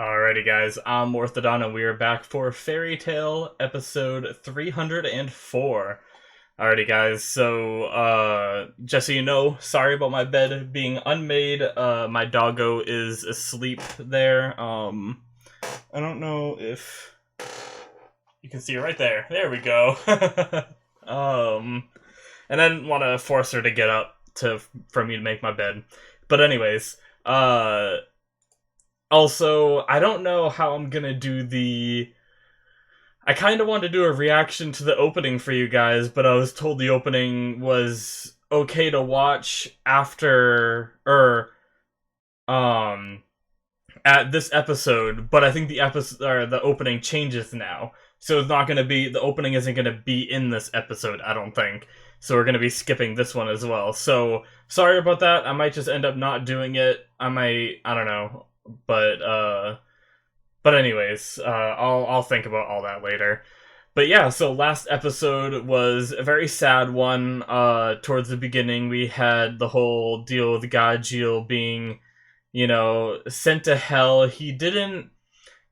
Alrighty, guys, I'm Morthadon, and we are back for Fairy Tale episode 304. Alrighty, guys, so, just so you know, sorry about my bed being unmade. My doggo is asleep there. I don't know if you can see it right there. There we go. um, and I didn't want to force her to get up for me to make my bed. But anyways, also, I don't know how I'm gonna do the. I kind of want to do a reaction to the opening for you guys, but I was told the opening was okay to watch after, um, at this episode, but I think the episode, or the opening changes now. So it's not gonna be, the opening isn't gonna be in this episode, I don't think. So we're gonna be skipping this one as well. So, sorry about that, I might just end up not doing it. I don't know. But anyways, I'll think about all that later. But yeah, so last episode was a very sad one. Towards the beginning, we had the whole deal with Gajeel being, sent to hell. He didn't.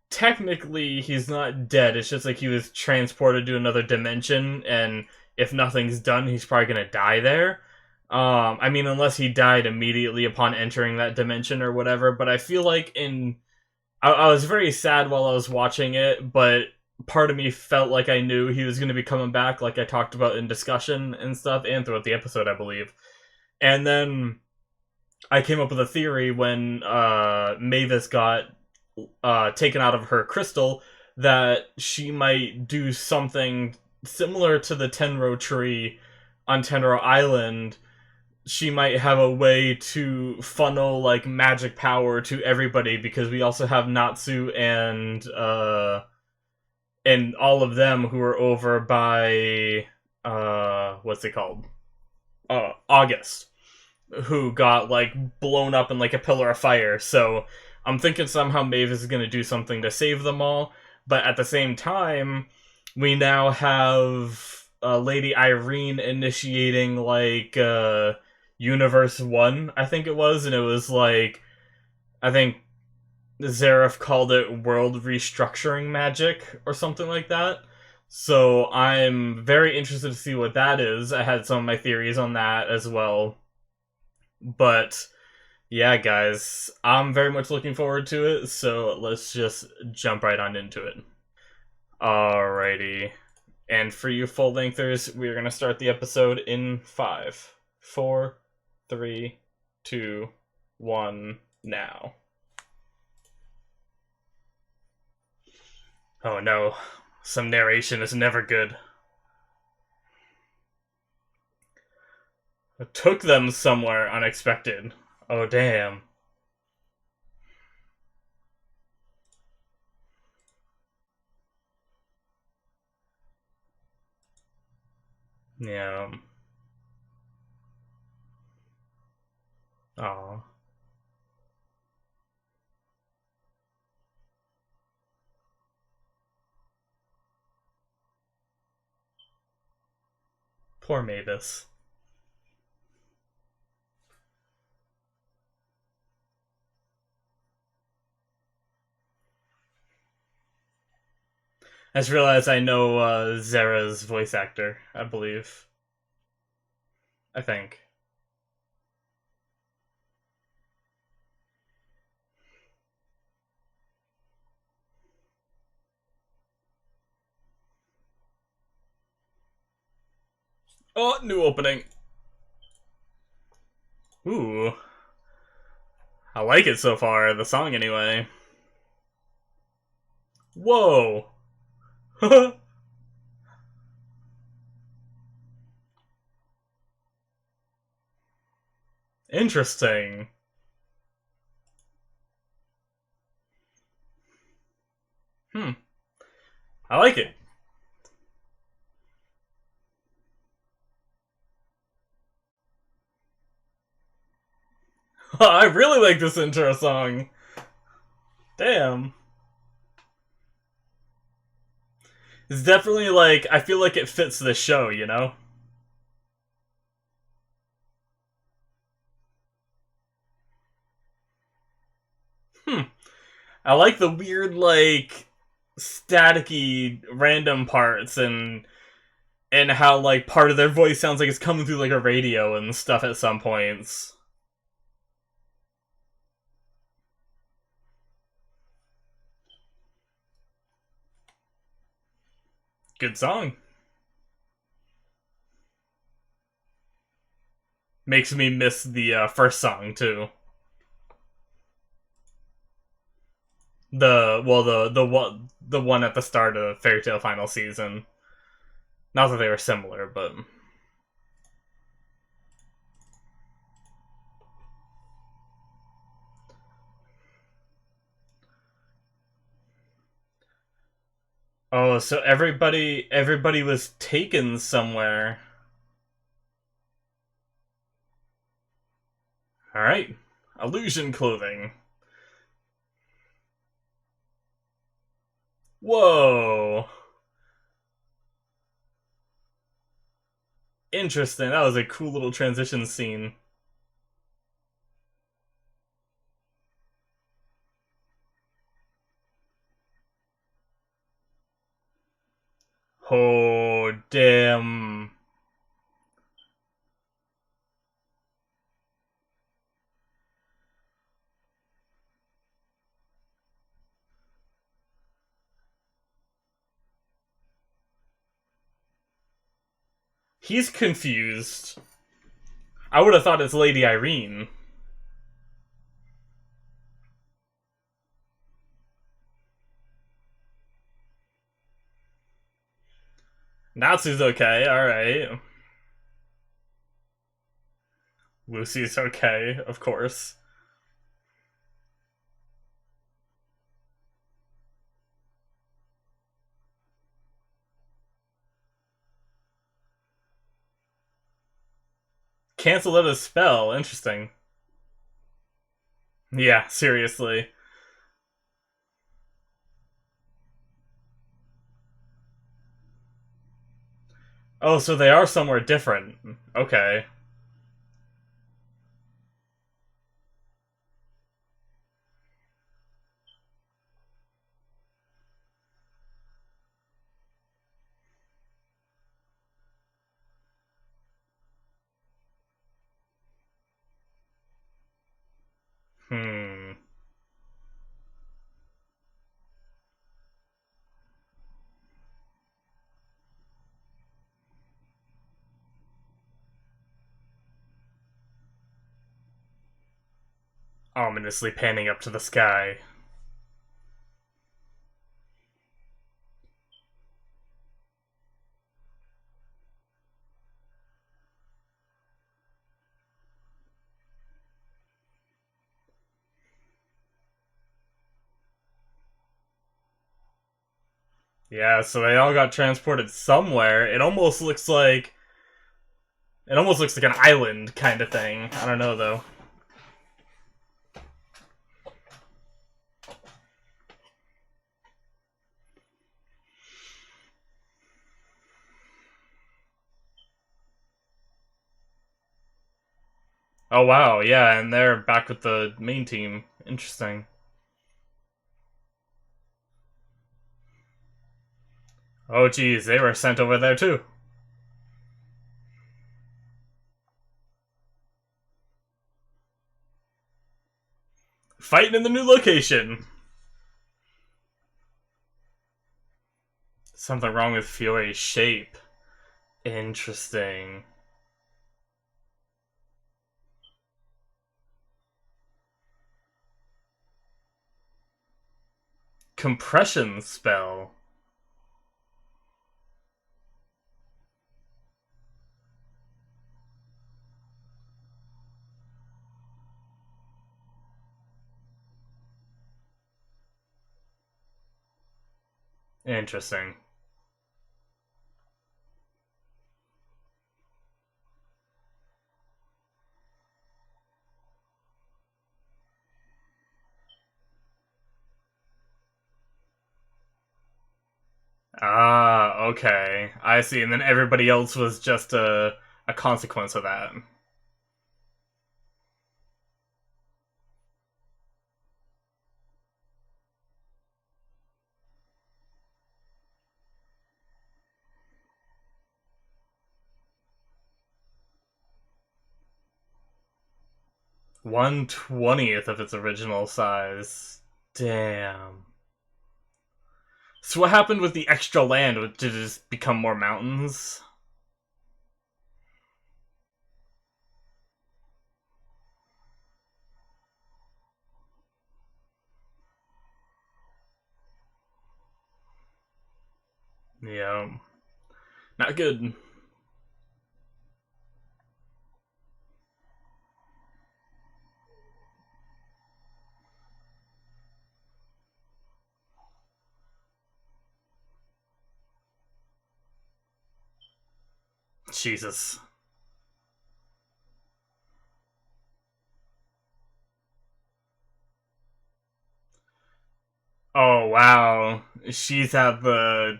Technically, he's not dead. It's just like he was transported to another dimension, and if nothing's done, he's probably gonna die there. I mean, unless he died immediately upon entering that dimension or whatever. But I feel like I was very sad while I was watching it, but part of me felt like I knew he was going to be coming back, like I talked about in discussion and stuff, and throughout the episode, I believe. And then I came up with a theory when Mavis got taken out of her crystal that she might do something similar to the Tenro tree on Tenro Island. She might have a way to funnel like magic power to everybody, because we also have Natsu and all of them who are over by what's it called? August, who got like blown up in like a pillar of fire. So I'm thinking somehow Mavis is gonna do something to save them all, but at the same time, we now have Lady Irene initiating like Universe 1, I think it was, and it was like, I think Zareth called it world restructuring magic or something like that. So I'm very interested to see what that is. I had some of my theories on that as well. But yeah, guys, I'm very much looking forward to it, so let's just jump right on into it. Alrighty. And for you full lengthers, we're going to start the episode in 5, 4, 3, 2, 1, now. Oh no, some narration is never good. It took them somewhere unexpected. Oh damn. Yeah. Aw. Poor Mavis. I just realized I know Zera's voice actor, I believe. I think. Oh, new opening. Ooh. I like it so far, the song anyway. Whoa. Interesting. Hmm. I like it. I really like this intro song. Damn. It's definitely like, I feel like it fits the show, you know? Hmm. I like the weird, like, staticky random parts and how like part of their voice sounds like it's coming through like a radio and stuff at some points. Good song. Makes me miss the first song too. The one at the start of Fairy Tail final season. Not that they were similar, but oh, so everybody was taken somewhere. All right, illusion clothing. Whoa, interesting. That was a cool little transition scene. Oh damn. He's confused. I would have thought it's Lady Irene. Natsu's okay, alright. Lucy's okay, of course. Cancel out a spell, interesting. Yeah, seriously. Oh, so they are somewhere different. Okay. Hmm. Ominously panning up to the sky. Yeah, so they all got transported somewhere. It almost looks like an island kind of thing. I don't know though. Oh wow, yeah, and they're back with the main team. Interesting. Oh geez, they were sent over there too. Fighting in the new location. Something wrong with Fiore's shape. Interesting. Compression spell. Interesting. Ah, okay. I see. And then everybody else was just a consequence of that. 1/20th of its original size. Damn. So what happened with the extra land? Did it just become more mountains? Yeah. Not good. Jesus. Oh, wow. She's at the...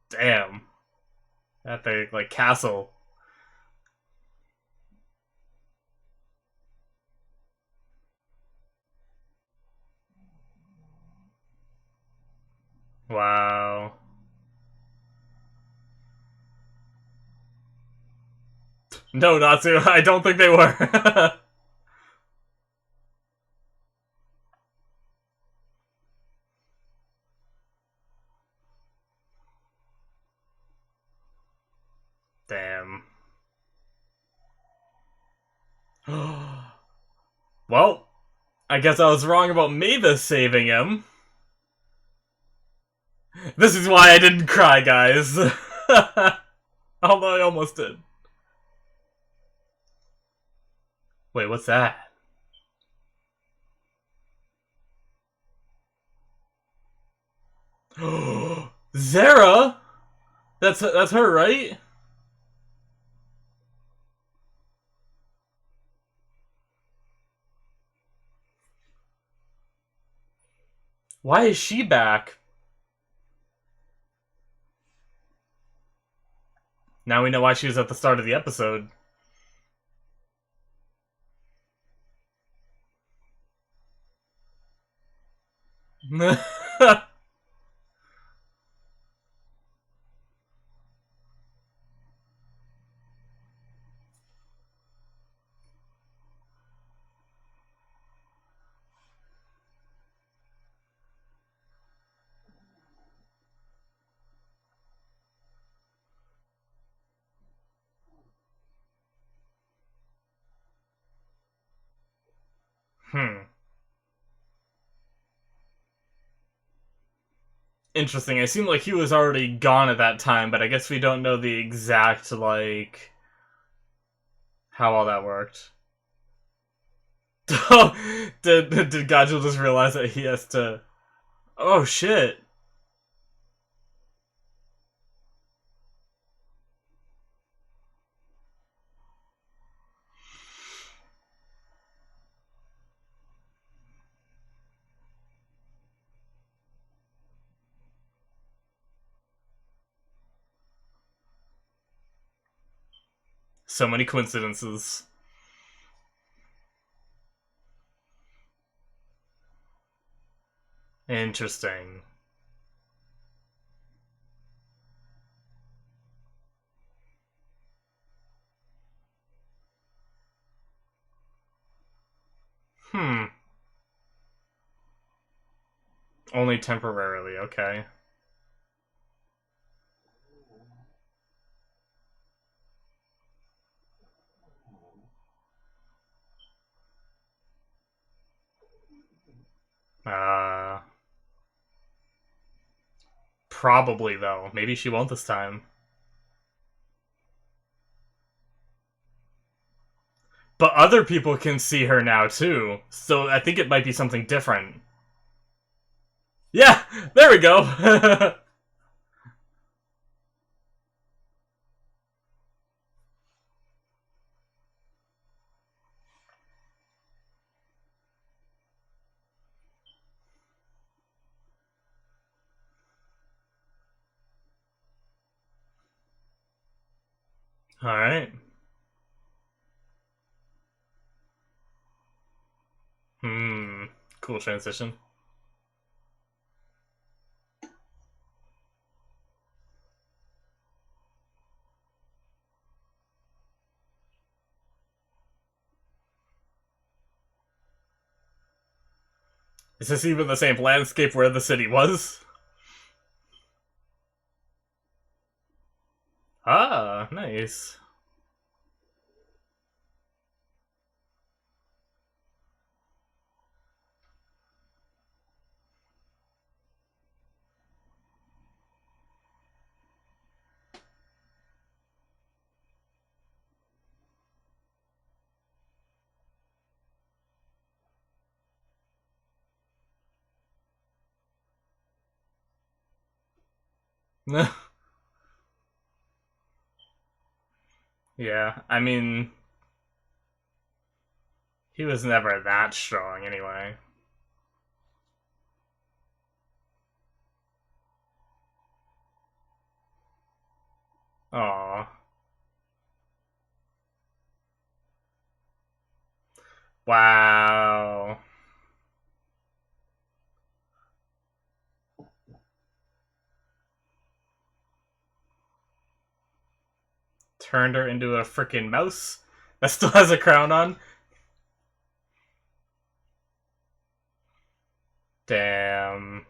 Damn. At the, like, castle. Wow. No, Natsu, I don't think they were. Damn. Well, I guess I was wrong about Mavis saving him. This is why I didn't cry, guys. Although I almost did. Wait, what's that? Zara? That's her, right? Why is she back? Now we know why she was at the start of the episode. Hmm. Interesting. It seemed like he was already gone at that time, but I guess we don't know the exact, like, how all that worked. did Gajul just realize that he has to... Oh, shit. So many coincidences. Interesting. Hmm. Only temporarily, okay. Uh... Probably, though. Maybe she won't this time. But other people can see her now, too. So I think it might be something different. Yeah! There we go! Alright. Hmm. Cool transition. Is this even the same landscape where the city was? Ah, nice. Yeah, I mean, he was never that strong anyway. Aw. Wow. Turned her into a freaking mouse that still has a crown on. Damn.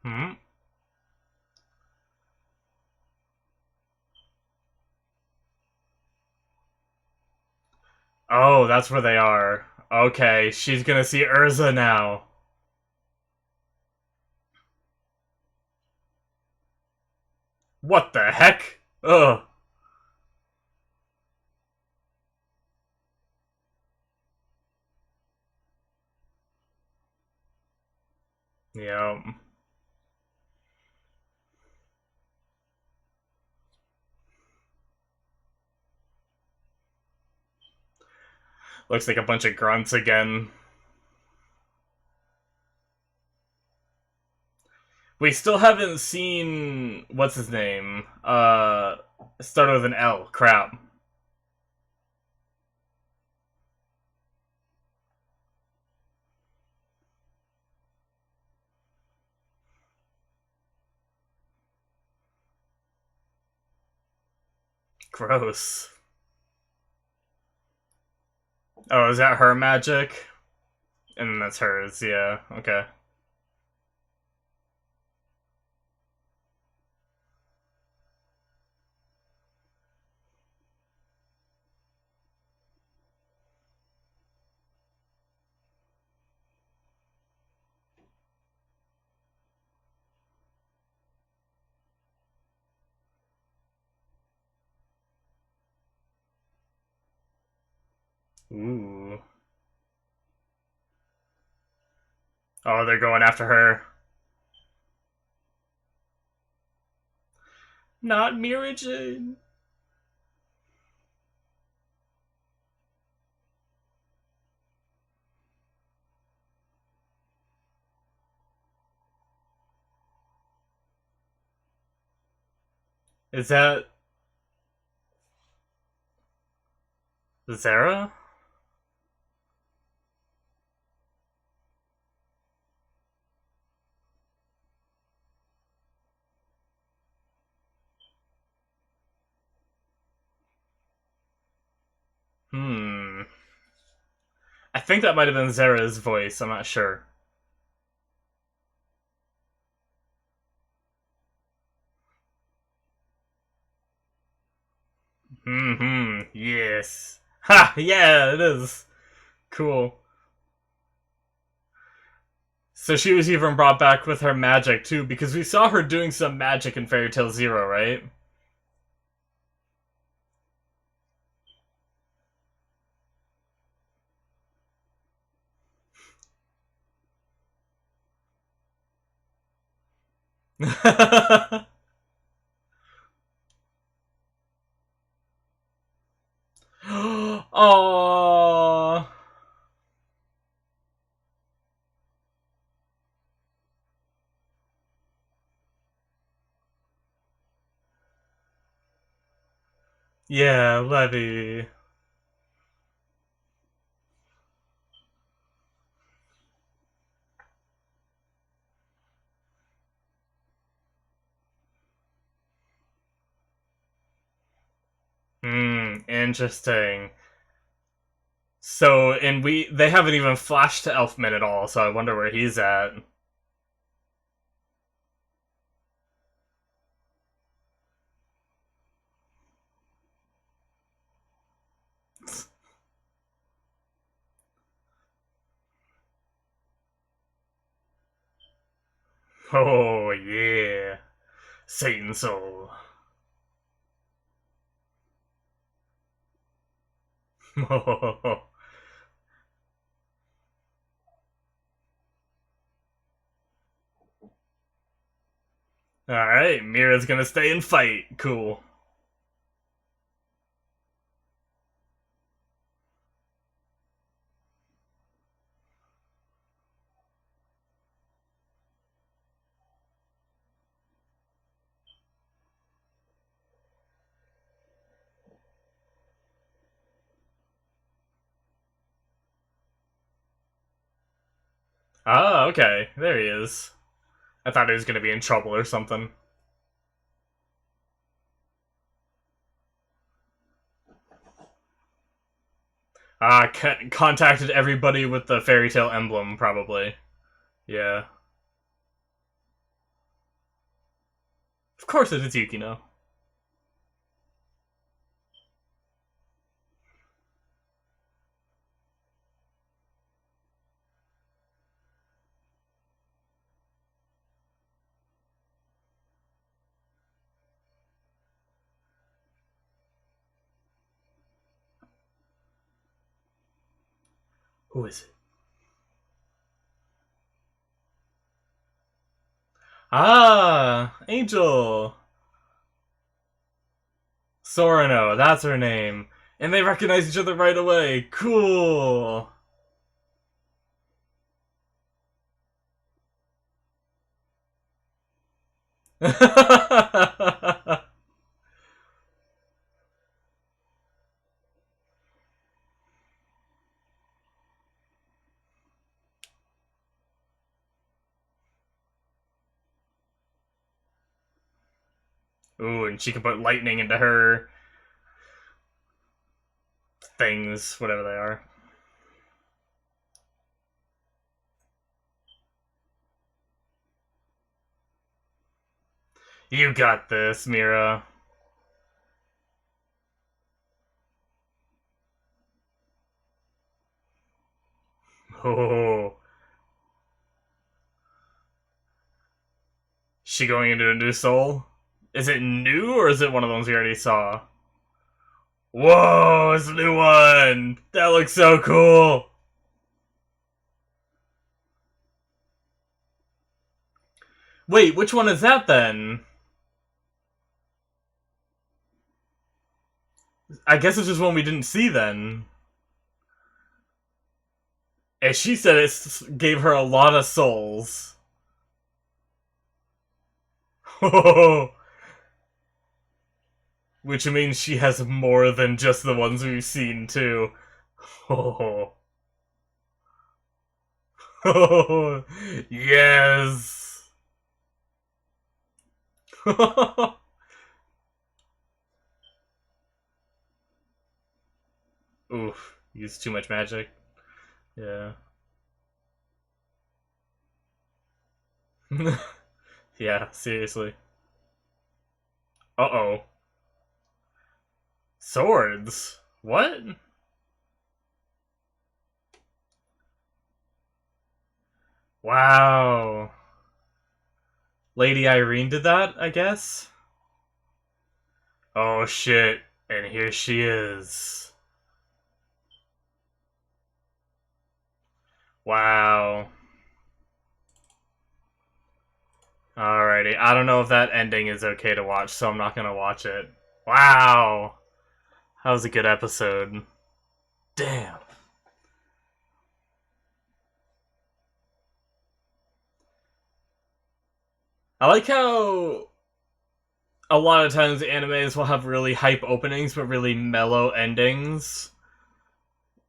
Hmm? Oh, that's where they are. Okay, she's gonna see Urza now. What the heck? Ugh. Yep. Looks like a bunch of grunts again. We still haven't seen what's his name. Started with an L. Crap. Gross. Oh, is that her magic? And then that's hers. Yeah. Okay. Ooh. Oh, they're going after her. Not Mira Jane. Is that Zara? Hmm. I think that might have been Zara's voice. I'm not sure. Hmm. Yes. Ha! Yeah, it is. Cool. So she was even brought back with her magic too, because we saw her doing some magic in Fairy Tail Zero, right? Aww. Yeah, Levy. Interesting. So, and they haven't even flashed to Elfman at all, so I wonder where he's at. Oh, yeah. Satan Soul. Alright, Mira's gonna stay and fight. Cool. Ah, okay. There he is. I thought he was gonna be in trouble or something. Contacted everybody with the fairy tale emblem, probably. Yeah. Of course it is Yukino. Who is it? Ah, Angel. Sorano, that's her name. And they recognize each other right away. Cool. Ooh, and she can put lightning into her things, whatever they are. You got this, Mira. Oh. She going into a new soul? Is it new or is it one of the ones we already saw? Whoa, it's a new one! That looks so cool! Wait, which one is that then? I guess it's just one we didn't see then. And she said it gave her a lot of souls. Which means she has more than just the ones we've seen, too. Yes! Oof, use too much magic. Yeah. Yeah, seriously. Uh-oh. Swords? What? Wow. Lady Irene did that, I guess? Oh shit. And here she is. Wow. Alrighty. I don't know if that ending is okay to watch, so I'm not gonna watch it. Wow. That was a good episode. Damn. I like how a lot of times animes will have really hype openings but really mellow endings.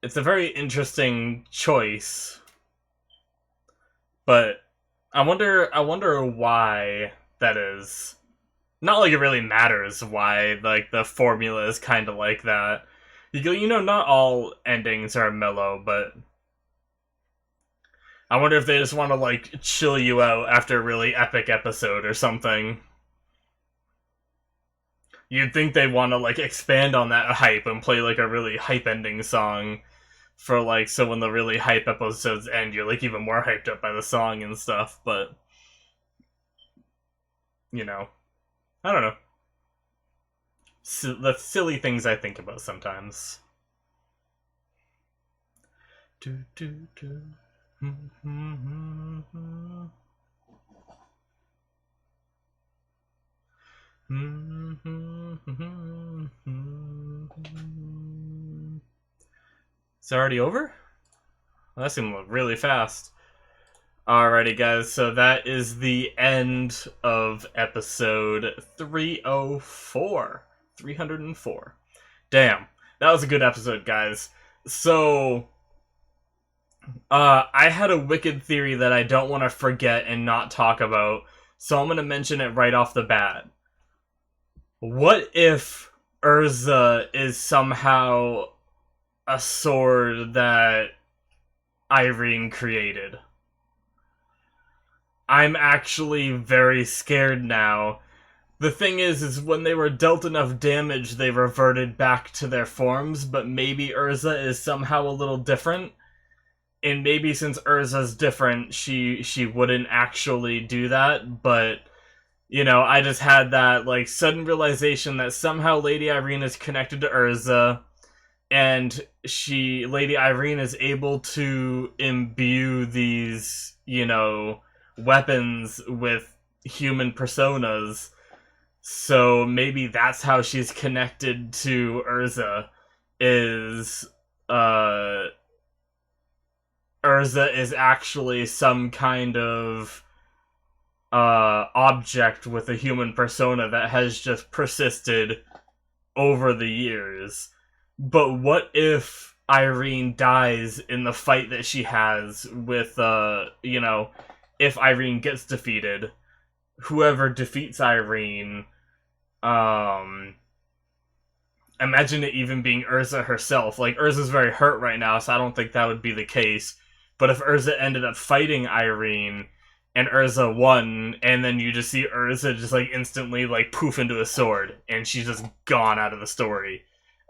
It's a very interesting choice, but I wonder why that is. Not like it really matters why like the formula is kind of like that. Not all endings are mellow, but I wonder if they just want to like chill you out after a really epic episode or something. You'd think they want to like expand on that hype and play like a really hype ending song for like so when the really hype episodes end, you're like even more hyped up by the song and stuff. But you know, I don't know. The silly things I think about sometimes. Do, do, do. It's already over? Well, that seemed really fast. Alrighty, guys, so that is the end of episode 304. 304. Damn, that was a good episode, guys. So, I had a wicked theory that I don't want to forget and not talk about, so I'm going to mention it right off the bat. What if Urza is somehow a sword that Irene created? I'm actually very scared now. The thing is when they were dealt enough damage, they reverted back to their forms, but maybe Urza is somehow a little different. And maybe since Urza's different, she wouldn't actually do that, but I just had that like sudden realization that somehow Lady Irene is connected to Urza, and Lady Irene is able to imbue these, weapons with human personas. So maybe that's how she's connected to Urza, is Urza is actually some kind of object with a human persona that has just persisted over the years. But what if Irene dies in the fight that she has with, if Irene gets defeated, whoever defeats Irene, imagine it even being Urza herself. Like, Urza's very hurt right now, so I don't think that would be the case. But if Urza ended up fighting Irene, and Urza won, and then you just see Urza just, like, instantly, like, poof into a sword, and she's just gone out of the story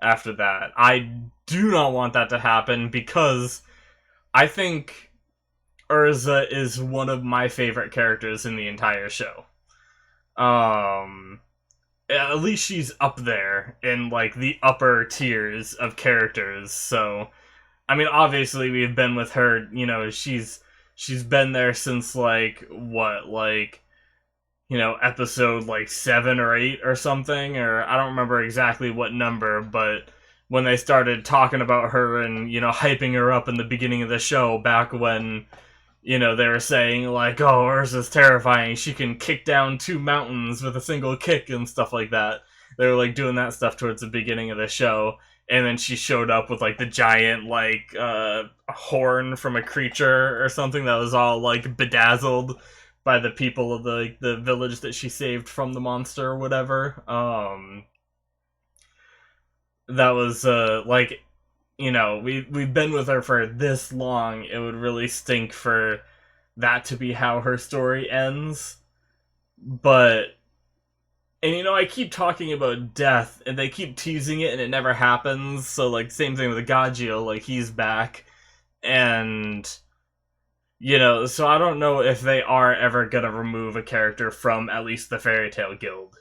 after that. I do not want that to happen, because I think Urza is one of my favorite characters in the entire show. At least she's up there in, like, the upper tiers of characters, so I mean, obviously we've been with her, she's been there since, like, what, like, episode, like, 7 or 8 or something, or I don't remember exactly what number, but when they started talking about her and, hyping her up in the beginning of the show, back when, they were saying, like, oh, Urza's terrifying, she can kick down 2 mountains with a single kick and stuff like that. They were, like, doing that stuff towards the beginning of the show. And then she showed up with, like, the giant, like, horn from a creature or something that was all, like, bedazzled by the people of the village that she saved from the monster or whatever. That was, like, we've been with her for this long. It would really stink for that to be how her story ends. But... And, I keep talking about death, and they keep teasing it, and it never happens, so, like, same thing with Gajeel, like, he's back, and, so I don't know if they are ever gonna remove a character from at least the Fairy Tail Guild,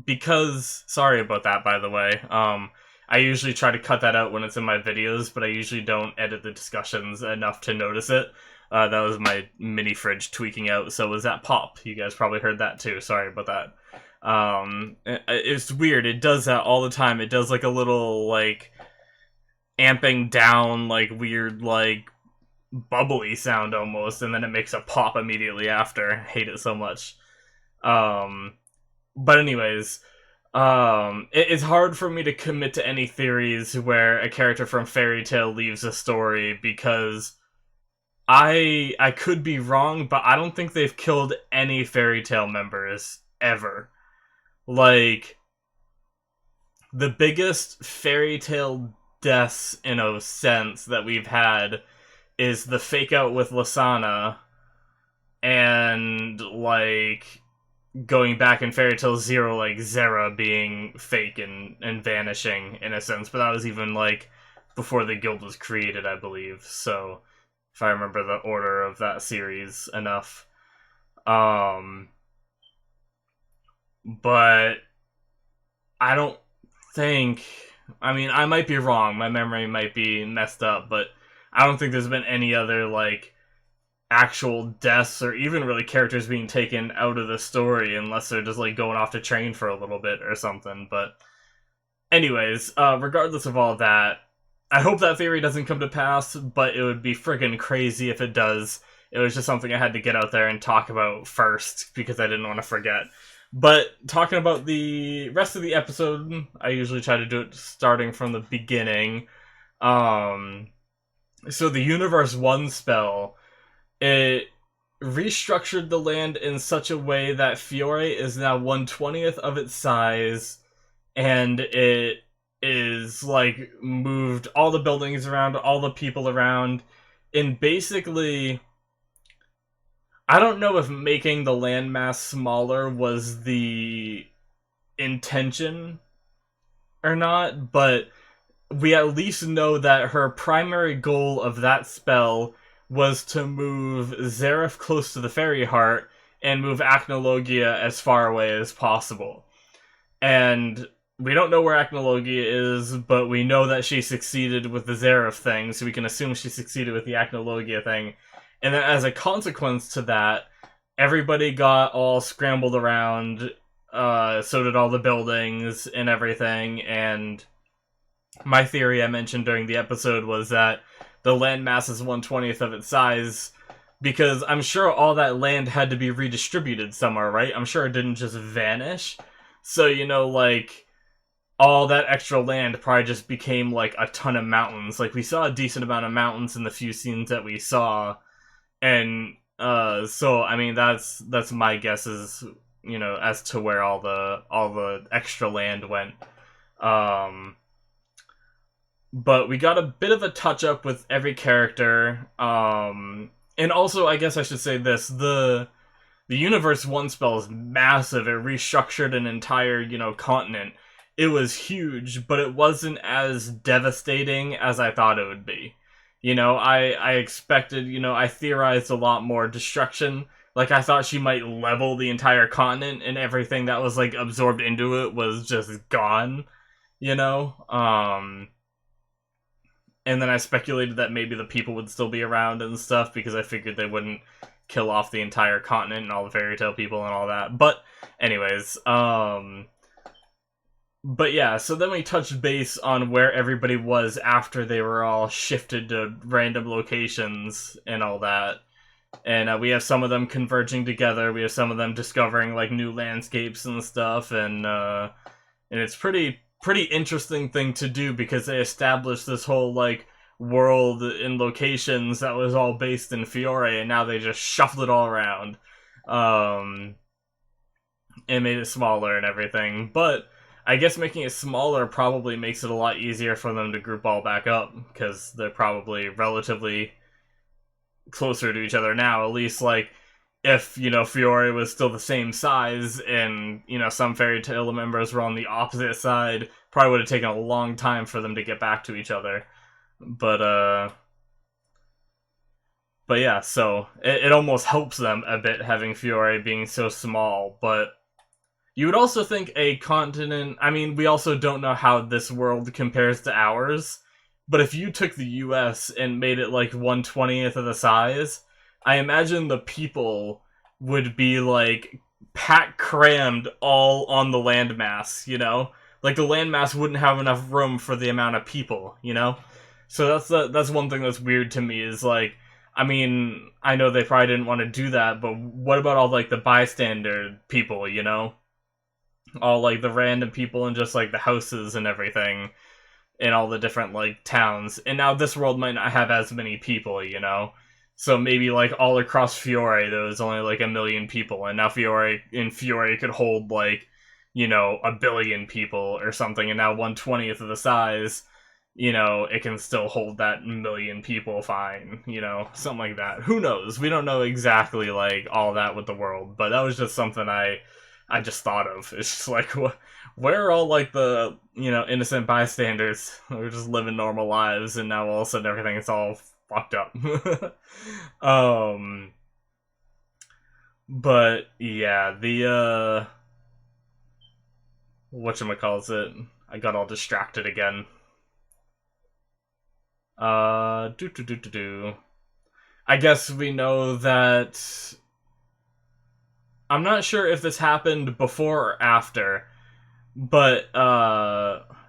Because, sorry about that, by the way, I usually try to cut that out when it's in my videos, but I usually don't edit the discussions enough to notice it. That was my mini fridge tweaking out, so was that pop. You guys probably heard that too, sorry about that. It's weird, it does that all the time. It does like a little, like, amping down, like, weird, like, bubbly sound almost, and then it makes a pop immediately after. I hate it so much. But anyways, it's hard for me to commit to any theories where a character from Fairy Tail leaves a story because I could be wrong, but I don't think they've killed any Fairy Tail members ever. Like, the biggest Fairy Tail deaths in a sense that we've had is the fake out with Lasana and like going back in Fairy Tail Zero, like Zera being fake and vanishing in a sense, but that was even like before the guild was created, I believe. So if I remember the order of that series enough. Um but I don't think, I mean, I might be wrong, my memory might be messed up, but I don't think there's been any other like actual deaths or even really characters being taken out of the story unless they're just like going off to train for a little bit or something. But anyways, regardless of all that, I hope that theory doesn't come to pass, but it would be friggin' crazy if it does. It was just something I had to get out there and talk about first because I didn't want to forget. But talking about the rest of the episode, I usually try to do it starting from the beginning. Um, so the Universe 1 spell, it restructured the land in such a way that Fiore is now 1/20th of its size, and it is like moved all the buildings around, all the people around, and basically, I don't know if making the landmass smaller was the intention or not, but we at least know that her primary goal of that spell was to move Zareth close to the Fairy Heart and move Acnologia as far away as possible. And we don't know where Acnologia is, but we know that she succeeded with the Zareth thing, so we can assume she succeeded with the Acnologia thing. And then as a consequence to that, everybody got all scrambled around, so did all the buildings and everything, and my theory I mentioned during the episode was that the landmass is 1/20th of its size because I'm sure all that land had to be redistributed somewhere, right? I'm sure it didn't just vanish. So, like, all that extra land probably just became, like, a ton of mountains. Like, we saw a decent amount of mountains in the few scenes that we saw. And, so, I mean, that's my guess is, as to where all the extra land went. But we got a bit of a touch up with every character. And also, I guess I should say this: the Universe 1 spell is massive. It restructured an entire, continent. It was huge, but it wasn't as devastating as I thought it would be. I expected, I theorized a lot more destruction. Like, I thought she might level the entire continent and everything that was, like, absorbed into it was just gone, you know? And then I speculated that maybe the people would still be around and stuff because I figured they wouldn't kill off the entire continent and all the fairy tale people and all that. But anyways, but yeah, so then we touched base on where everybody was after they were all shifted to random locations and all that. And we have some of them converging together. We have some of them discovering like new landscapes and stuff, and it's pretty interesting thing to do because they established this whole like world in locations that was all based in Fiore, and now they just shuffled it all around, and made it smaller and everything. But I guess making it smaller probably makes it a lot easier for them to group all back up because they're probably relatively closer to each other now. At least like if, Fiore was still the same size and, some fairy tale members were on the opposite side, probably would have taken a long time for them to get back to each other. But yeah, so it almost helps them a bit having Fiore being so small, but you would also think a continent, I mean, we also don't know how this world compares to ours, but if you took the US and made it like 1/20th of the size, I imagine the people would be like pack crammed all on the landmass, Like the landmass wouldn't have enough room for the amount of people, So that's one thing that's weird to me is like, I mean, I know they probably didn't want to do that, but what about all like the bystander people, all like the random people and just like the houses and everything in all the different like towns. And now this world might not have as many people, you know. So maybe like all across Fiore there was only like 1,000,000 people, and now Fiore could hold like, you know, 1,000,000,000 people or something, and now 1/20th of the size, you know, it can still hold that 1,000,000 people fine, you know, something like that. Who knows? We don't know exactly like all that with the world, but that was just something I just thought of. It's just like, where are all like the, you know, innocent bystanders? We're just living normal lives, and now all of a sudden everything is all fucked up. But yeah, the whatchamacallit, I got all distracted again. I guess we know that. I'm not sure if this happened before or after, but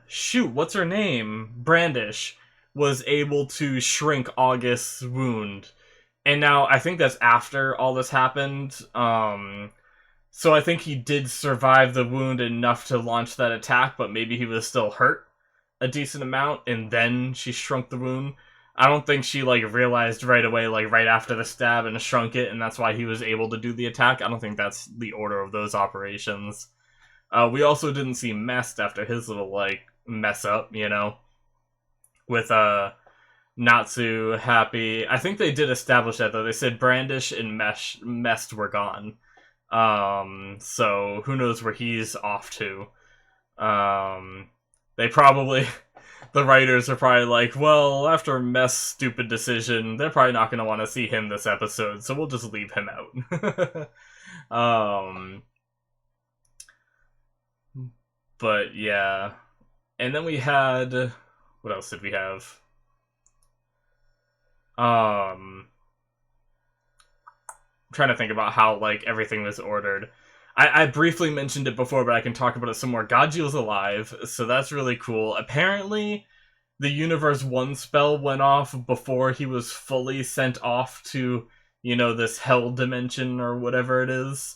shoot, what's her name? Brandish was able to shrink August's wound. And now I think that's after all this happened. So I think he did survive the wound enough to launch that attack, but maybe he was still hurt a decent amount, and then she shrunk the wound. I don't think she like realized right away, like right after the stab, and shrunk it, and that's why he was able to do the attack. I don't think that's the order of those operations. We also didn't see Mest after his little like mess up, you know, with Natsu, Happy. I think they did establish that though. They said Brandish and Mest were gone. So who knows where he's off to. They probably, the writers are probably like, well, after Mest's stupid decision, they're probably not going to want to see him this episode, so we'll just leave him out. But yeah. And then we had, what else did we have? I'm trying to think about how like everything was ordered. I briefly mentioned it before, but I can talk about it some more. Gajil's alive, so that's really cool. Apparently, the Universe 1 spell went off before he was fully sent off to, you know, this hell dimension or whatever it is.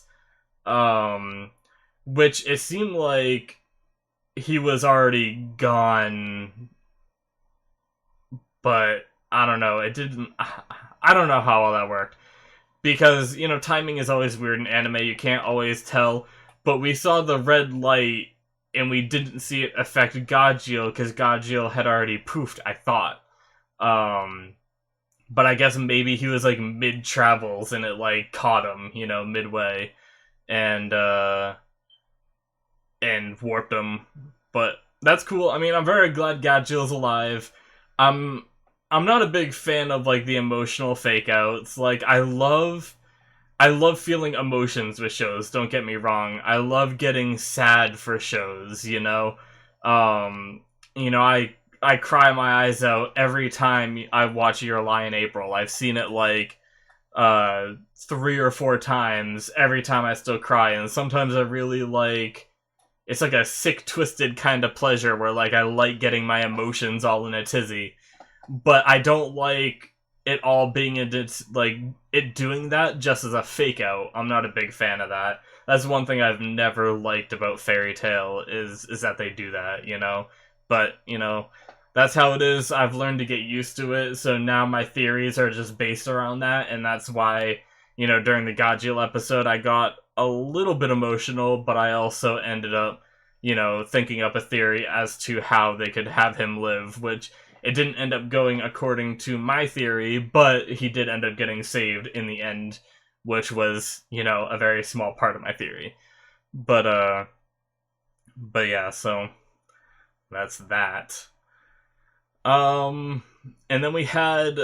Which it seemed like he was already gone, but I don't know. It didn't. I don't know how all that worked. Because, you know, timing is always weird in anime, you can't always tell. But we saw the red light, and we didn't see it affect Gajil, because Gajil had already poofed, I thought. But I guess maybe he was, like, mid-travels, and it, like, caught him, you know, midway. And warped him. But that's cool. I mean, I'm very glad Gajil's alive. I'm not a big fan of, like, the emotional fake-outs. Like, I love feeling emotions with shows, don't get me wrong. I love getting sad for shows, you know? You know, I cry my eyes out every time I watch Your Lie in April. I've seen it, like, 3 or 4 times. Every time I still cry, and sometimes I really, like... It's like a sick, twisted kind of pleasure where, like, I like getting my emotions all in a tizzy. But I don't like it all being like it doing that just as a fake out. I'm not a big fan of that. That's one thing I've never liked about Fairy Tail is that they do that, you know. But, you know, that's how it is. I've learned to get used to it, so now my theories are just based around that, and that's why, you know, during the Gajil episode I got a little bit emotional, but I also ended up, you know, thinking up a theory as to how they could have him live, which it didn't end up going according to my theory, but he did end up getting saved in the end, which was, you know, a very small part of my theory. But yeah, so that's that. And then we had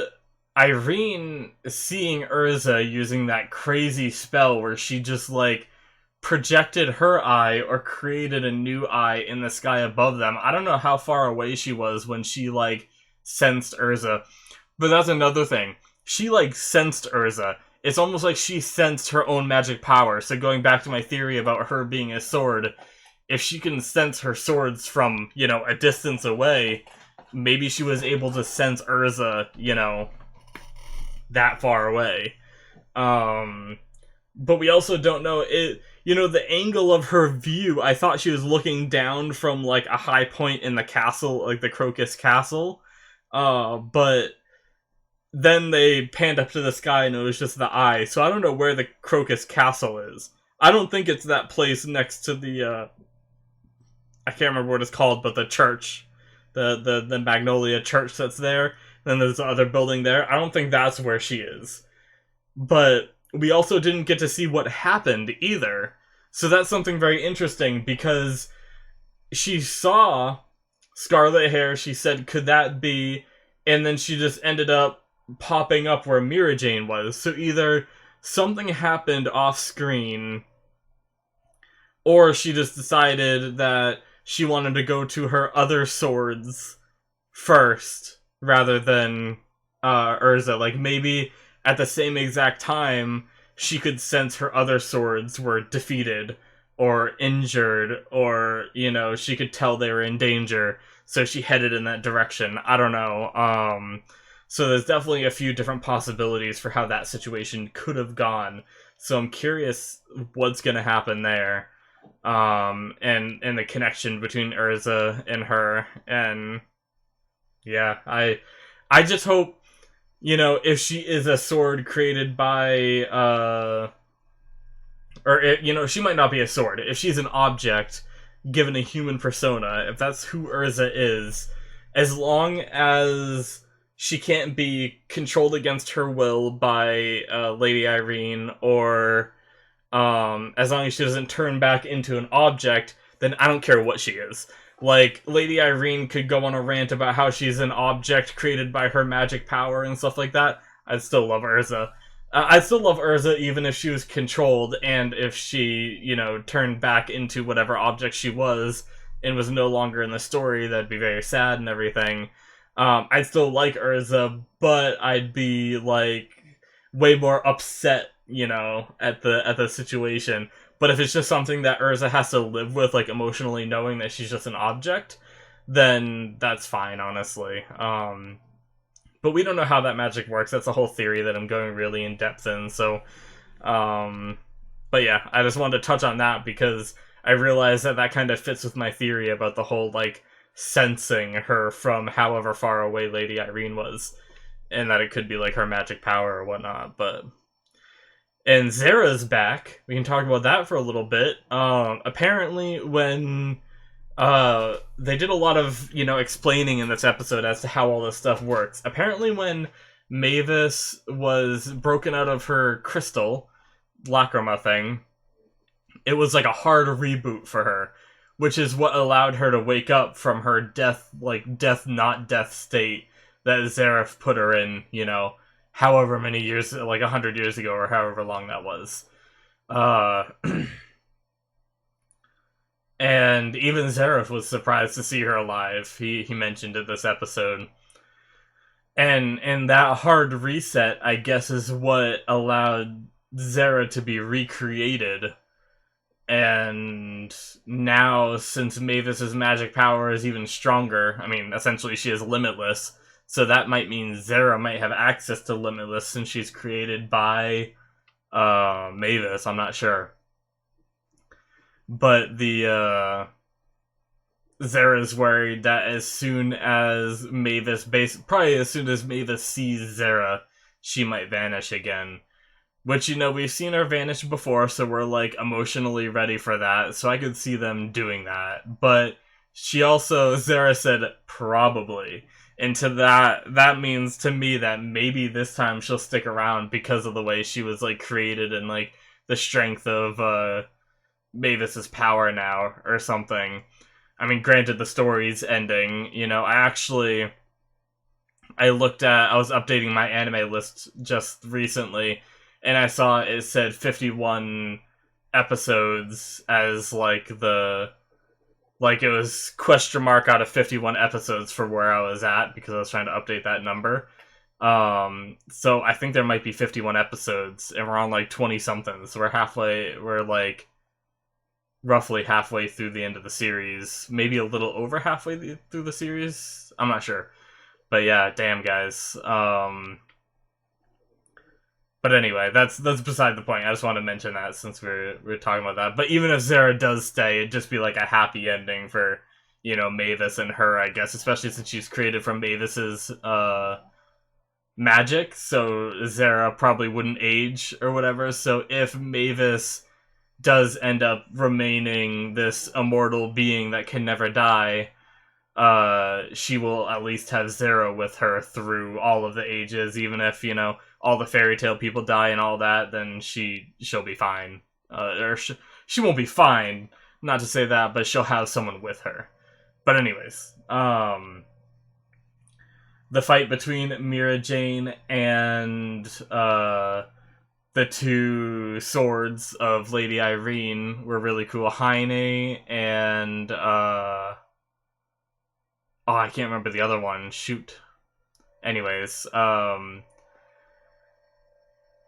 Irene seeing Urza using that crazy spell where she just, like, projected her eye or created a new eye in the sky above them. I don't know how far away she was when she, like, sensed Urza. But that's another thing. She, like, sensed Urza. It's almost like she sensed her own magic power. So going back to my theory about her being a sword, if she can sense her swords from, you know, a distance away, maybe she was able to sense Urza, you know, that far away. but we also don't know it. You know, the angle of her view, I thought she was looking down from like a high point in the castle, like the Crocus Castle. But then they panned up to the sky and it was just the eye. So I don't know where the Crocus Castle is. I don't think it's that place next to the I can't remember what it's called, but the church, the Magnolia Church that's there. Then there's the other building there. I don't think that's where she is. But we also didn't get to see what happened either. So that's something very interesting because she saw scarlet hair. She said, "Could that be?" And then she just ended up popping up where Mira Jane was. So either something happened off screen, or she just decided that she wanted to go to her other swords first rather than Urza. Like maybe at the same exact time she could sense her other swords were defeated or injured, or you know, she could tell they were in danger, so she headed in that direction. I don't know. So there's definitely a few different possibilities for how that situation could have gone. So I'm curious what's gonna happen there. And the connection between Urza and her, and yeah, I just hope, you know, if she is a sword created by or it, you know, she might not be a sword. If she's an object given a human persona, if that's who Urza is, as long as she can't be controlled against her will by Lady Irene, or as long as she doesn't turn back into an object, then I don't care what she is. Like, Lady Irene could go on a rant about how she's an object created by her magic power and stuff like that. I'd still love Urza. I'd still love Urza even if she was controlled, and if she, you know, turned back into whatever object she was and was no longer in the story. That'd be very sad and everything. I'd still like Urza, but I'd be, like, way more upset, you know, at the situation. But if it's just something that Urza has to live with, like emotionally knowing that she's just an object, then that's fine, honestly. But we don't know how that magic works. That's a whole theory that I'm going really in depth in. So, but yeah, I just wanted to touch on that because I realized that that kind of fits with my theory about the whole like sensing her from however far away Lady Irene was, and that it could be like her magic power or whatnot. But and Zera's back. We can talk about that for a little bit. Apparently, when they did a lot of, you know, explaining in this episode as to how all this stuff works. Apparently, when Mavis was broken out of her crystal lacrima thing, it was like a hard reboot for her, which is what allowed her to wake up from her death, like death not death state that Zareth put her in, you know, however many years, like 100 years ago or however long that was. And even Zareth was surprised to see her alive. He mentioned it this episode. And that hard reset, I guess, is what allowed Zera to be recreated. And now, since Mavis's magic power is even stronger, I mean, essentially she is limitless, so that might mean Zera might have access to limitless since she's created by Mavis, I'm not sure. But the Zera's worried that as soon as probably as soon as Mavis sees Zera, she might vanish again. Which, you know, we've seen her vanish before, so we're, like, emotionally ready for that, so I could see them doing that. But she also, Zera said, probably. And to that means to me that maybe this time she'll stick around because of the way she was, like, created and, like, the strength of, Mavis's power now, or something. I mean, granted, the story's ending, you know, I was updating my anime list just recently, and I saw it said 51 episodes as, like, it was question mark out of 51 episodes for where I was at, because I was trying to update that number. So I think there might be 51 episodes, and we're on, like, 20-something, so we're, like, roughly halfway through the end of the series. Maybe a little over halfway through the series? I'm not sure. But yeah, damn, guys. But But anyway, that's beside the point. I just want to mention that since we're talking about that. But even if Zara does stay, it'd just be like a happy ending for, Mavis and her, I guess, especially since she's created from Mavis's magic, so Zara probably wouldn't age or whatever. So if Mavis does end up remaining this immortal being that can never die, she will at least have Zara with her through all of the ages, even if, all the fairy tale people die and all that, then she'll be fine. She won't be fine, not to say that, but she'll have someone with her. But anyways, the fight between Mira Jane and the two swords of Lady Irene were really cool. Heine and I can't remember the other one. Shoot. Anyways,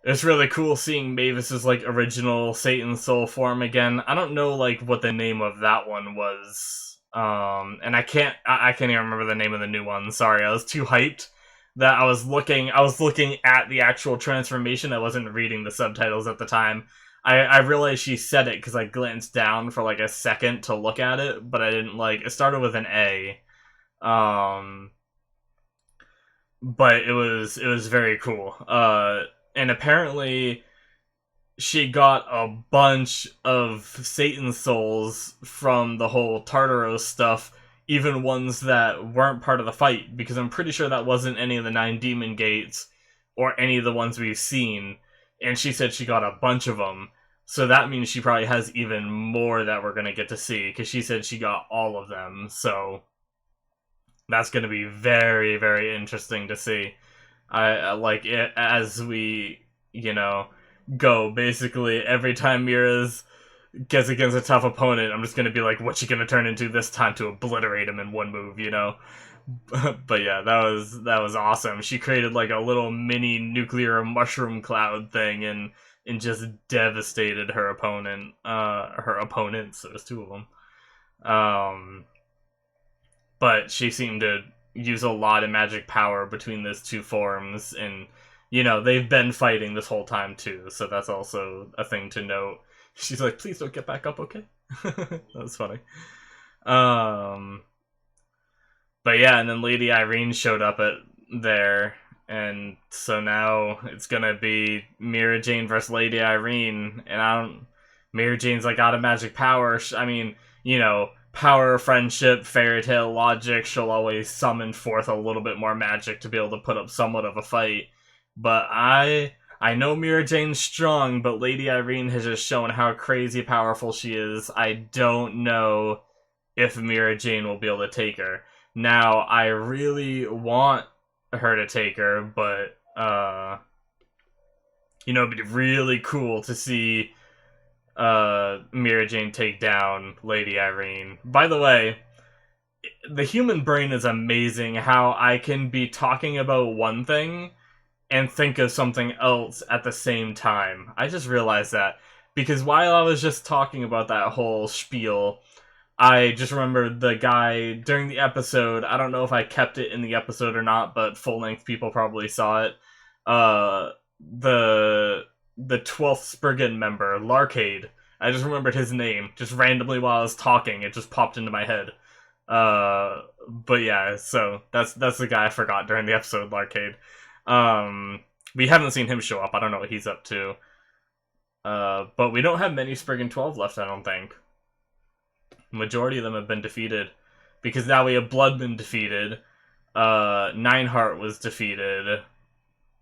it's really cool seeing Mavis's original Satan Soul form again. I don't know what the name of that one was. And I can't even remember the name of the new one. Sorry, I was too hyped that I was looking at the actual transformation. I wasn't reading the subtitles at the time. I realized she said it because I glanced down for a second to look at it, but I didn't it started with an A. But it was very cool. And apparently she got a bunch of Satan souls from the whole Tartaros stuff, even ones that weren't part of the fight, because I'm pretty sure that wasn't any of the 9 demon gates or any of the ones we've seen. And she said she got a bunch of them. So that means she probably has even more that we're going to get to see, because she said she got all of them. So that's going to be very, very interesting to see. I like it as we, go. Basically, every time Mira's gets against a tough opponent, I'm just going to be like, what's she going to turn into this time to obliterate him in one move, But yeah, that was awesome. She created a little mini nuclear mushroom cloud thing and just devastated her opponent. Her opponents. There was 2 of them. But she seemed to use a lot of magic power between those 2 forms, and they've been fighting this whole time too, so that's also a thing to note. She's like, please don't get back up, okay? That's funny. But yeah, and then Lady Irene showed up there, and so now it's gonna be Mira Jane versus Lady Irene, and Mira Jane's out of magic power. I mean, power, friendship, fairy tale logic, she'll always summon forth a little bit more magic to be able to put up somewhat of a fight. But I know Mira Jane's strong, but Lady Irene has just shown how crazy powerful she is. I don't know if Mira Jane will be able to take her. Now, I really want her to take her, but, it'd be really cool to see Mira Jane take down Lady Irene. By the way, the human brain is amazing how I can be talking about one thing and think of something else at the same time. I just realized that, because while I was just talking about that whole spiel, I just remembered the guy during the episode. I don't know if I kept it in the episode or not, but full-length people probably saw it. The 12th Spriggan member, Larcade. I just remembered his name. Just randomly while I was talking, it just popped into my head. But yeah, so that's the guy I forgot during the episode, Larcade. We haven't seen him show up. I don't know what he's up to. But we don't have many Spriggan 12 left, I don't think. Majority of them have been defeated. Because now we have Bloodman defeated. Nineheart was defeated.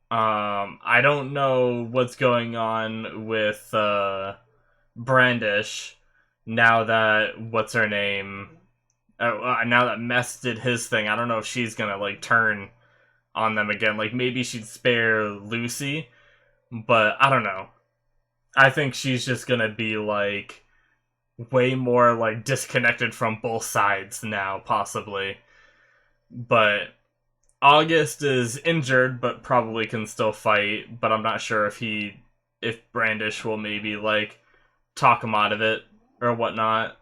I don't know what's going on with, Brandish, now that, what's her name? Now that Mess did his thing, I don't know if she's gonna, turn on them again. Maybe she'd spare Lucy, but I don't know. I think she's just gonna be, way more, disconnected from both sides now, possibly. But August is injured, but probably can still fight, but I'm not sure if Brandish will maybe, talk him out of it, or whatnot.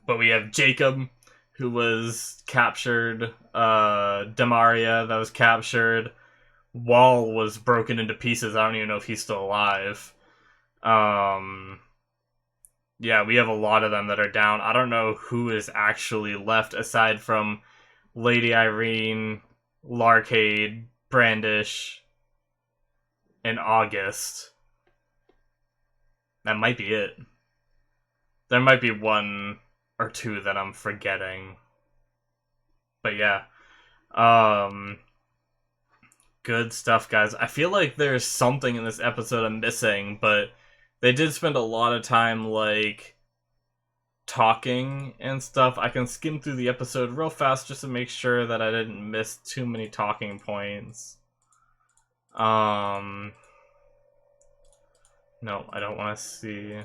But we have Jacob, who was captured, Demaria that was captured. Wall was broken into pieces. I don't even know if he's still alive. Yeah, we have a lot of them that are down. I don't know who is actually left aside from Lady Irene, Larcade, Brandish, and August. That might be it. There might be one or two that I'm forgetting. But yeah. Good stuff, guys. I feel like there's something in this episode I'm missing, but they did spend a lot of time, like, talking and stuff. I can skim through the episode real fast just to make sure that I didn't miss too many talking points. No, I don't want to see.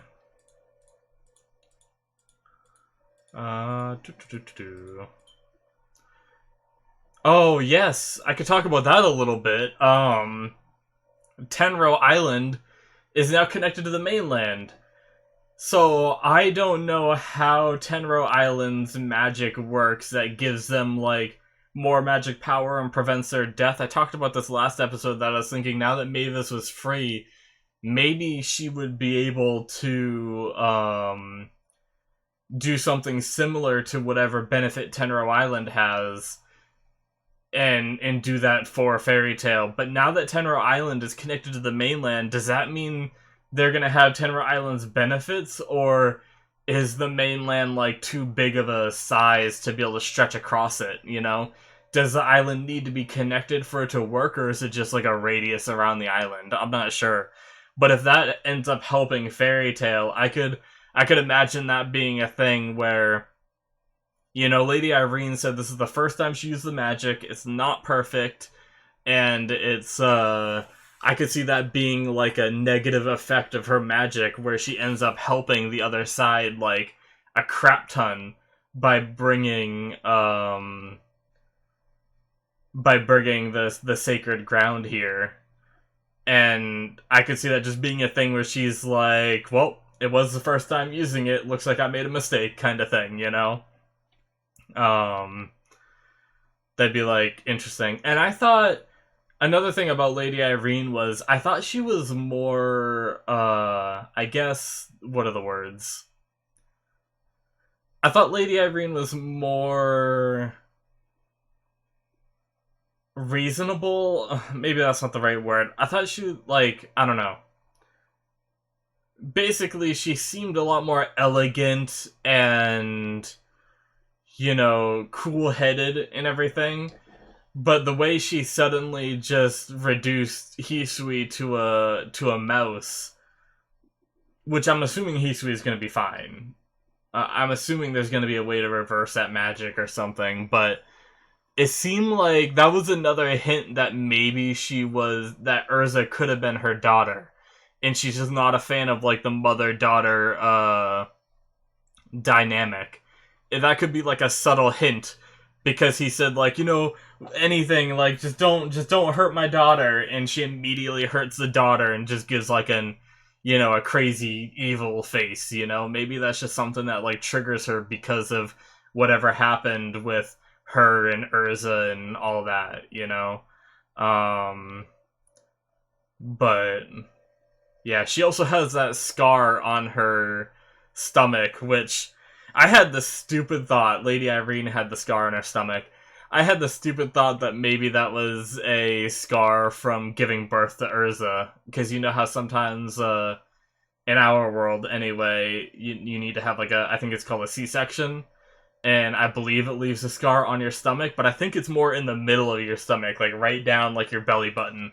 Oh, yes, I could talk about that a little bit. Tenro Island is now connected to the mainland. So, I don't know how Tenro Island's magic works that gives them, like, more magic power and prevents their death. I talked about this last episode that I was thinking, now that Mavis was free, maybe she would be able to, do something similar to whatever benefit Tenro Island has, and do that for Fairy Tail. But now that Tenro Island is connected to the mainland, does that mean they're gonna have Tenro Island's benefits, or is the mainland like too big of a size to be able to stretch across it, you know? Does the island need to be connected for it to work, or is it just like a radius around the island? I'm not sure. But if that ends up helping Fairy Tail, I could imagine that being a thing where, you know, Lady Irene said this is the first time she used the magic, it's not perfect, and it's, I could see that being, like, a negative effect of her magic, where she ends up helping the other side, like, a crap ton by bringing the sacred ground here. And I could see that just being a thing where she's like, well, it was the first time using it, looks like I made a mistake, kind of thing, you know? That'd be, like, interesting. And I thought another thing about Lady Irene was, I thought she was more, I guess, what are the words? I thought Lady Irene was more reasonable. Maybe that's not the right word. I thought she, like, I don't know. Basically, she seemed a lot more elegant and, you know, cool-headed and everything. But the way she suddenly just reduced Hisui to a mouse, which I'm assuming Hisui is going to be fine. I'm assuming there's going to be a way to reverse that magic or something, but it seemed like that was another hint that maybe that Urza could have been her daughter. And she's just not a fan of, like, the mother-daughter, dynamic. That could be, like, a subtle hint, because he said, like, you know, anything, like, just don't hurt my daughter, and she immediately hurts the daughter and just gives, like, you know, a crazy evil face, you know? Maybe that's just something that, like, triggers her because of whatever happened with her and Urza and all that, you know? But yeah, she also has that scar on her stomach, which I had the stupid thought, Lady Irene had the scar on her stomach. I had the stupid thought that maybe that was a scar from giving birth to Urza, because you know how sometimes, in our world anyway, you need to have like I think it's called a C-section, and I believe it leaves a scar on your stomach, but I think it's more in the middle of your stomach, like right down like your belly button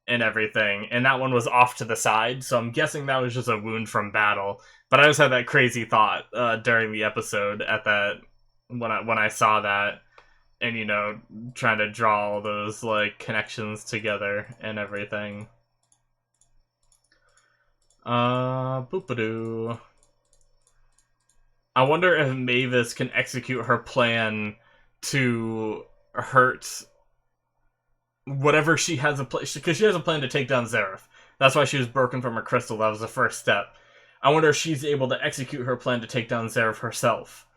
and everything, and that one was off to the side, so I'm guessing that was just a wound from battle. But I just had that crazy thought during the episode at that when I saw that, and you know, trying to draw all those like connections together and everything. Boopadoo. I wonder if Mavis can execute her plan to hurt whatever she has a plan, because she has a plan to take down Zareth. That's why she was broken from her crystal. That was the first step. I wonder if she's able to execute her plan to take down Zareth herself.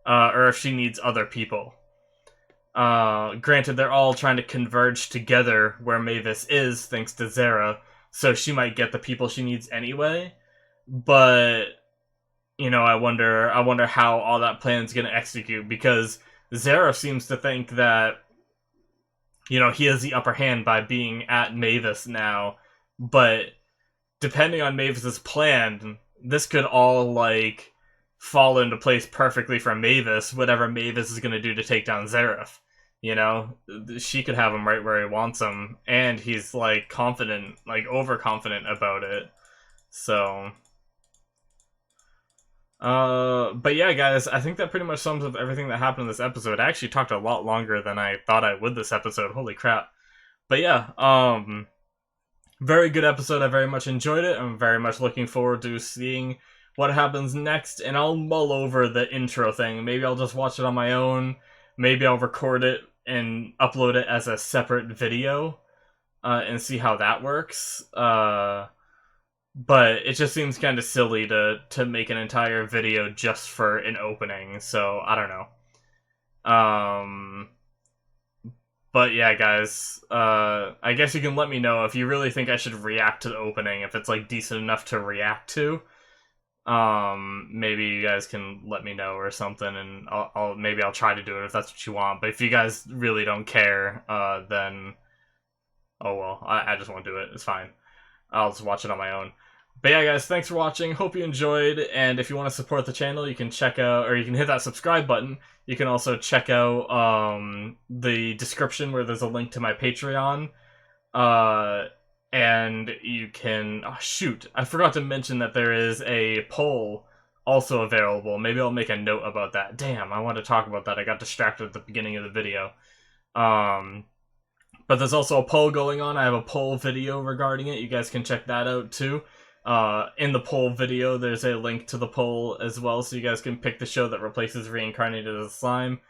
or if she needs other people. Granted, they're all trying to converge together where Mavis is, thanks to Zara, so she might get the people she needs anyway. But I wonder how all that plan's gonna execute, because Zara seems to think that he has the upper hand by being at Mavis now, but depending on Mavis's plan, this could all fall into place perfectly for Mavis, whatever Mavis is gonna do to take down Zareth. She could have him right where he wants him, and he's confident, overconfident about it. So but yeah, guys, I think that pretty much sums up everything that happened in this episode. I actually talked a lot longer than I thought I would this episode. Holy crap. But yeah, very good episode. I very much enjoyed it. I'm very much looking forward to seeing what happens next, and I'll mull over the intro thing. Maybe I'll just watch it on my own. Maybe I'll record it and upload it as a separate video, and see how that works. But it just seems kind of silly to make an entire video just for an opening, so I don't know. But yeah, guys, I guess you can let me know if you really think I should react to the opening, if it's decent enough to react to. Maybe you guys can let me know or something, and maybe I'll try to do it if that's what you want. But if you guys really don't care, then oh well, I just won't do it. It's fine. I'll just watch it on my own. But yeah, guys, thanks for watching. Hope you enjoyed, and if you want to support the channel, you can check out, or you can hit that subscribe button. You can also check out the description where there's a link to my Patreon. And you can... Oh, shoot, I forgot to mention that there is a poll also available. Maybe I'll make a note about that. Damn, I wanted to talk about that. I got distracted at the beginning of the video. But there's also a poll going on. I have a poll video regarding it. You guys can check that out too. In the poll video, there's a link to the poll as well, so you guys can pick the show that replaces Reincarnated as Slime.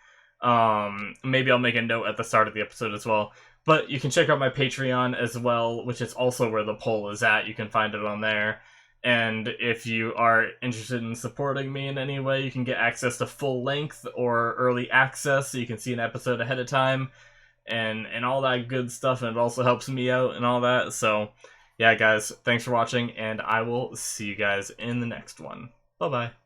Maybe I'll make a note at the start of the episode as well. But you can check out my Patreon as well, which is also where the poll is at. You can find it on there. And if you are interested in supporting me in any way, you can get access to full length or early access, so you can see an episode ahead of time. And all that good stuff, and it also helps me out and all that. So yeah, guys, thanks for watching, and I will see you guys in the next one. Bye bye.